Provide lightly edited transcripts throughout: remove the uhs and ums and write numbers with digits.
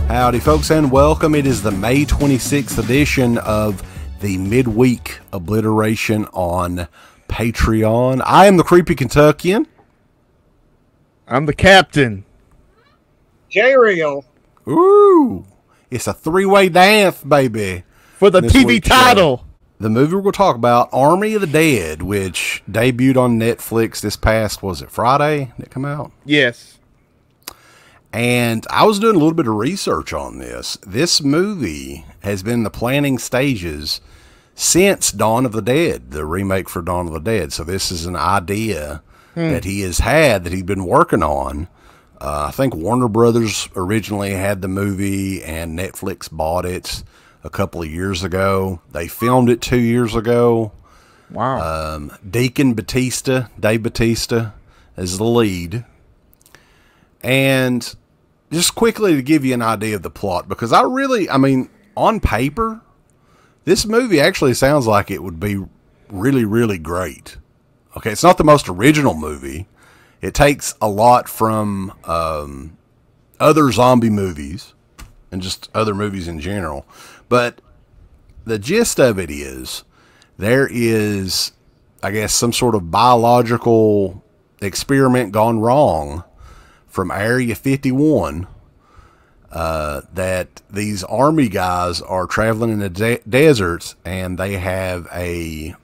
Howdy folks and welcome. It is the May 26th edition of the midweek Obliteration on Patreon. I am the Creepy Kentuckian. I'm the Captain. J-Real. Ooh, it's a three-way dance, baby. For the TV title. The movie we're going to talk about, Army of the Dead, which debuted on Netflix this past, was it Friday? Did it come out? Yes. And I was doing a little bit of research on this. This movie has been in the planning stages since Dawn of the Dead, the remake for Dawn of the Dead. So this is an idea that he has had, that he's been working on. I think Warner Brothers originally had the movie and Netflix bought it a couple of years ago. They filmed it 2 years ago. Wow. Dave Bautista is the lead. And just quickly to give you an idea of the plot, because I mean, on paper, this movie actually sounds like it would be really, really great. Okay, it's not the most original movie. It takes a lot from other zombie movies and just other movies in general. But the gist of it is, there is, I guess, some sort of biological experiment gone wrong from Area 51, that these army guys are traveling in the deserts, and they have a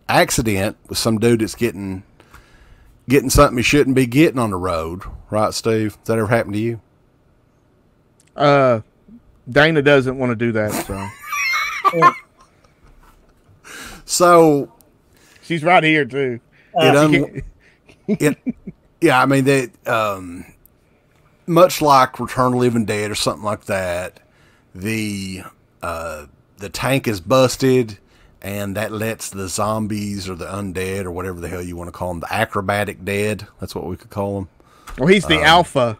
accident with some dude that's getting something he shouldn't be getting on the road. Right, Steve? Has that ever happened to you? Dana doesn't want to do that, so. So she's right here too. Yeah, I mean, that much like Return of the Living Dead or something like that, the tank is busted, and that lets the zombies or the undead or whatever the hell you want to call them, the acrobatic dead, that's what we could call them. Well, he's the alpha.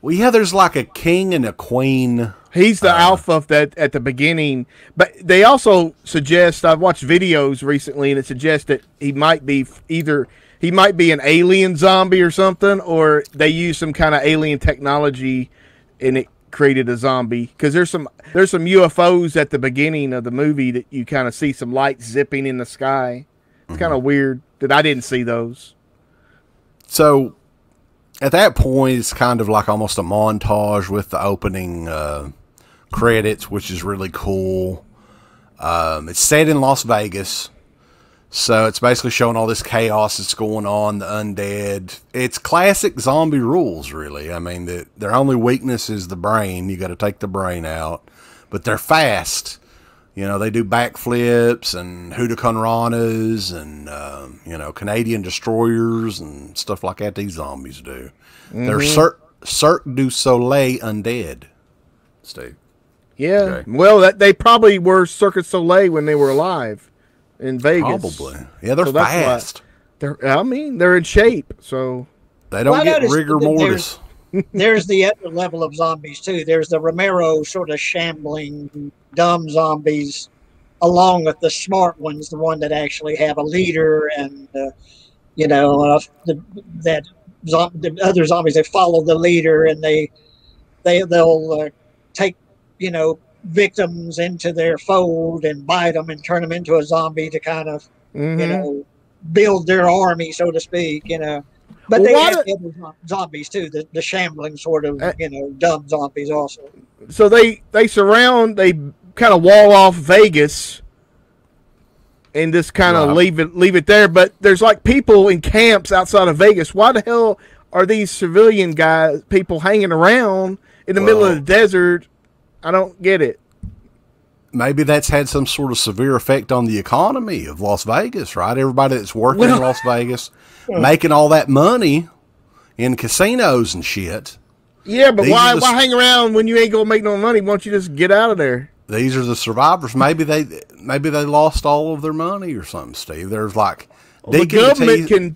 Well, yeah, there's like a king and a queen. He's the alpha of that at the beginning, but they also suggest, I've watched videos recently, and it suggests that he might be an alien zombie or something, or they use some kind of alien technology and it created a zombie. Because there's some UFOs at the beginning of the movie that you kind of see some lights zipping in the sky. It's kind of weird that I didn't see those. So at that point, it's kind of like almost a montage with the opening credits, which is really cool. It's set in Las Vegas. So it's basically showing all this chaos that's going on, the undead. It's classic zombie rules, really. I mean, their only weakness is the brain. You got to take the brain out. But they're fast. You know, they do backflips and Huracanranas and, Canadian destroyers and stuff like that these zombies do. They're Cirque du Soleil undead, Steve. Yeah. Okay. Well, they probably were Cirque du Soleil when they were alive. In Vegas. Probably. Yeah, they're fast. They're in shape, so they don't get rigor mortis. There's the other level of zombies too. There's the Romero sort of shambling, dumb zombies, along with the smart ones, the one that actually have a leader, and the other zombies that follow the leader, and they'll take victims into their fold and bite them and turn them into a zombie to kind of build their army, so to speak. But they have other zombies too, the shambling sort of dumb zombies also. So they kind of wall off Vegas and just kind of leave it there. But there's like people in camps outside of Vegas. Why the hell are these civilian people hanging around in the middle of the desert? I don't get it. Maybe that's had some sort of severe effect on the economy of Las Vegas, right? Everybody that's working in Las Vegas, making all that money in casinos and shit. Yeah, but why hang around when you ain't gonna make no money? Why don't you just get out of there? These are the survivors. Maybe they lost all of their money or something, Steve. There's like the government can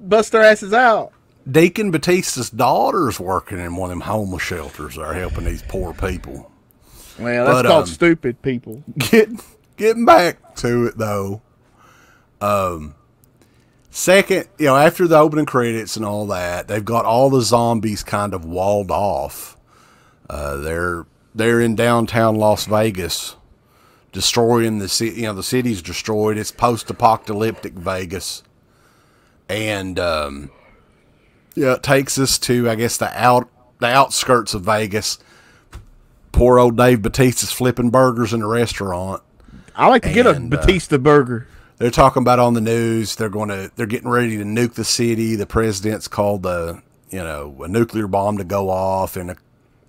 bust their asses out. Deacon Batista's daughter's working in one of them homeless shelters that are helping these poor people. Well, that's called stupid people. Getting back to it though. Second, after the opening credits and all that, they've got all the zombies kind of walled off. They're in downtown Las Vegas, destroying the city. The city's destroyed. It's post-apocalyptic Vegas, and it takes us to, I guess, the outskirts of Vegas. Poor old Dave Bautista's flipping burgers in a restaurant. I like to get a Batista burger. They're talking about on the news. They're getting ready to nuke the city. The president's called a nuclear bomb to go off in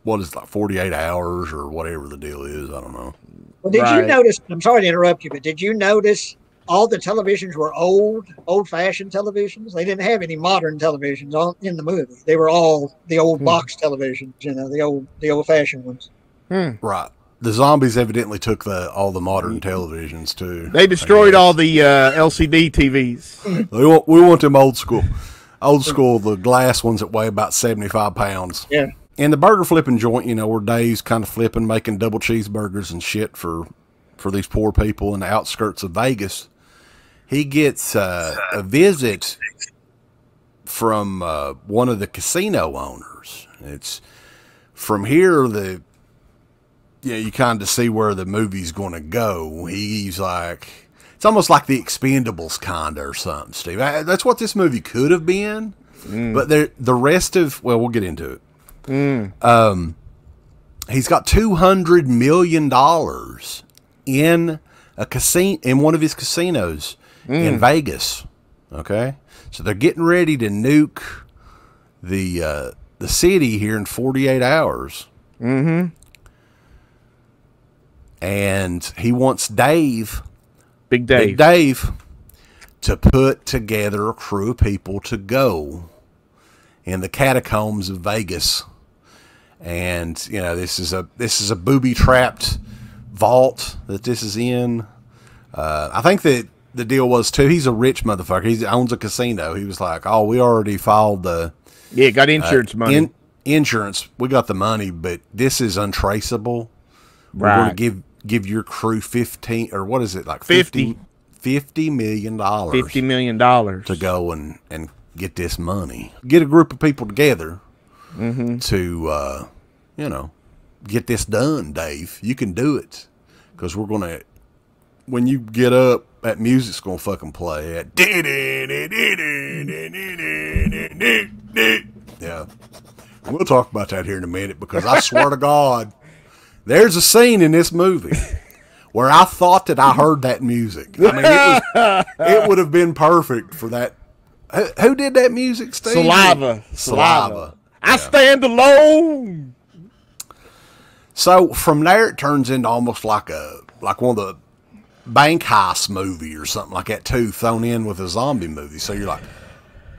48 hours or whatever the deal is. I don't know. Well, did you notice? I'm sorry to interrupt you, but did you notice all the televisions were old-fashioned televisions? They didn't have any modern televisions in the movie. They were all the old box televisions, the old-fashioned ones. Right. The zombies evidently took all the modern televisions too. They destroyed all the LCD TVs. We want them old school, the glass ones that weigh about 75 pounds. Yeah. And the burger flipping joint, where Dave's kind of flipping, making double cheeseburgers and shit for these poor people in the outskirts of Vegas. He gets a visit from one of the casino owners. It's from here you kind of see where the movie's going to go. He's like, it's almost like the Expendables kind of or something, Steve. That's what this movie could have been. But the rest of, we'll get into it. He's got $200 million in in one of his casinos in Vegas. Okay. So they're getting ready to nuke the city here in 48 hours. Mm-hmm. And he wants Big Dave, to put together a crew of people to go in the catacombs of Vegas. And, this is a booby-trapped vault that this is in. I think that the deal was, too, he's a rich motherfucker. He owns a casino. He was like, we already filed the... Yeah, got insurance money. Insurance. We got the money, but this is untraceable. Right. We're going to give your crew 15, or what is it, like $50 million. $50 million. To go and get this money. Get a group of people together to, get this done, Dave. You can do it. Because we're going to, when you get up, that music's going to fucking play. Yeah. We'll talk about that here in a minute, because I swear to God, there's a scene in this movie where I thought that I heard that music. I mean, it would have been perfect for that. Who did that music, Steve? Saliva. I stand alone. So from there, it turns into almost like one of the bank heist movie or something like that too, thrown in with a zombie movie. So you're like,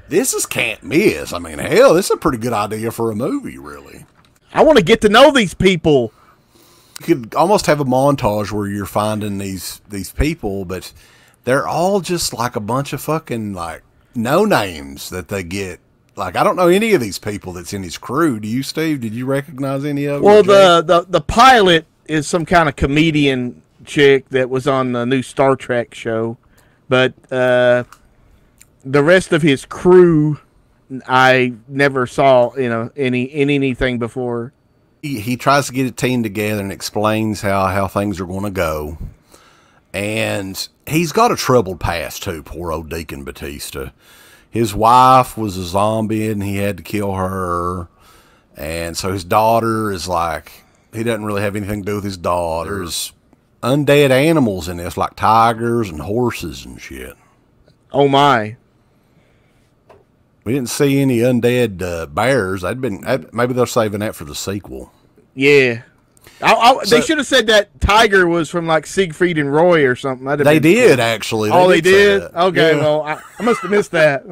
this can't miss. I mean, hell, this is a pretty good idea for a movie, really. I want to get to know these people. You could almost have a montage where you're finding these people, but they're all just like a bunch of fucking like no names that they get. Like, I don't know any of these people that's in his crew. Do you, Steve? Did you recognize any of them? Well, the pilot is some kind of comedian chick that was on the new Star Trek show, but the rest of his crew I never saw anything before. He tries to get a team together and explains how things are going to go. And he's got a troubled past, too, poor old Deacon Batista. His wife was a zombie, and he had to kill her. And so his daughter is like, he doesn't really have anything to do with his daughter. There's undead animals in this, like tigers and horses and shit. Oh, my. We didn't see any undead bears. Maybe they're saving that for the sequel. Yeah. They should have said that tiger was from like Siegfried and Roy or something. They did, actually. They did? Okay, yeah. Well, I must have missed that.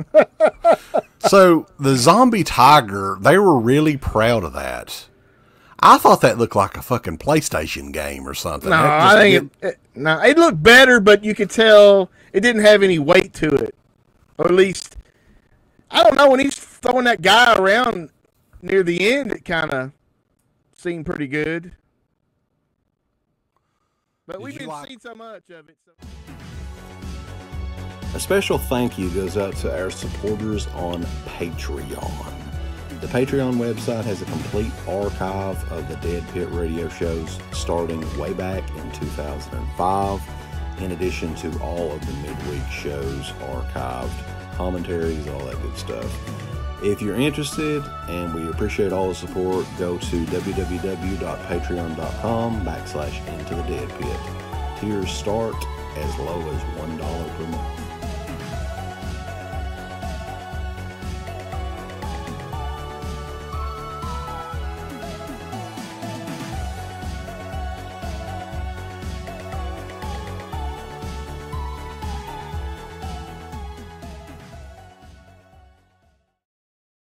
So the zombie tiger, they were really proud of that. I thought that looked like a fucking PlayStation game or something. No, I think it looked better, but you could tell it didn't have any weight to it. Or at least I don't know, when he's throwing that guy around near the end, it kind of seemed pretty good. But we've been seeing so much of it. So. A special thank you goes out to our supporters on Patreon. The Patreon website has a complete archive of the Dead Pit radio shows starting way back in 2005, in addition to all of the midweek shows archived, commentaries, all that good stuff. If you're interested, and we appreciate all the support, go to www.patreon.com/Into the Dead Pit. Tiers start as low as $1 per month.